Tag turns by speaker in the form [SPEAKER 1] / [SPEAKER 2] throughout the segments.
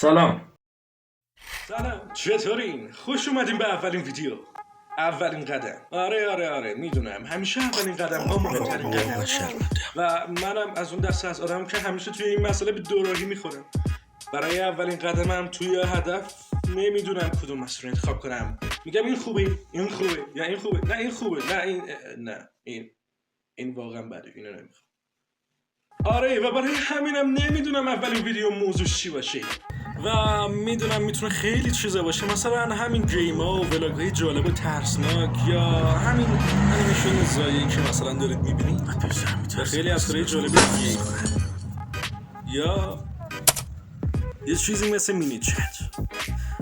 [SPEAKER 1] سلام.
[SPEAKER 2] چطورین؟ خوش اومدین به اولین ویدیو. اولین قدم. آره میدونم همیشه اولین قدم ها مهمترین قدم و منم از اون دسته از آدمم که همیشه توی این مسئله به دوراهی میخورم. برای اولین قدمم توی هدف نمیدونم کدوم مسیر انتخاب کنم. میگم این خوبه یا این خوبه، نه این خوبه، نه این واقعا بده، اینو نمیخوام. آره و برای همینم نمیدونم اولین ویدیو موضوعش چی باشه و میدونم میتونه خیلی چیزا باشه، مثلا همین گیما و ولاگ‌های جالب و ترسناک یا همین انیمیشن زایی که مثلا دارید میبینید و خیلی از کارهای جالب دیگه، یا یه چیزی مثل مینی چت.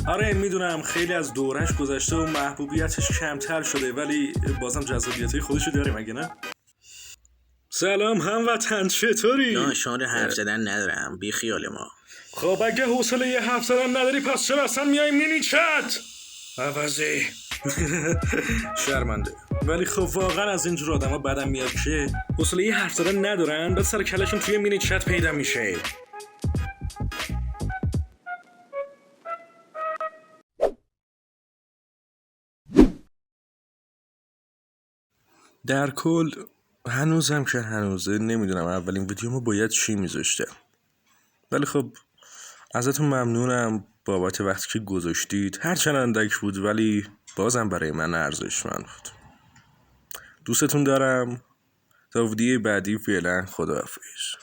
[SPEAKER 2] آره میدونم خیلی از دورش گذشته و محبوبیتش کمتر شده، ولی بازم جذابیتای خودشو داره، مگه نه؟ سلام هموطن، چطوری؟
[SPEAKER 3] نه شانه حرف زدن ندارم، بی خیال ما.
[SPEAKER 2] خب اگه حوصله یه حرف زدن نداری پس چرا اصلا میای مینی چت؟ عوضی شرمنده، ولی خب واقعا از اینجور آدم ها بدم میاد که حوصله یه حرف زدن ندارن بعد سر کلشون توی مینی چت پیدا میشه. در کل هنوزم که هنوزه نمیدونم اولین ویدیومو باید چی میذاشته، ولی خب ازتون ممنونم بابت وقتی که گذاشتید، هرچند اندک بود ولی بازم برای من ارزشمند بود. دوستتون دارم. تا ویدیو بعدی فعلا خداحافظ.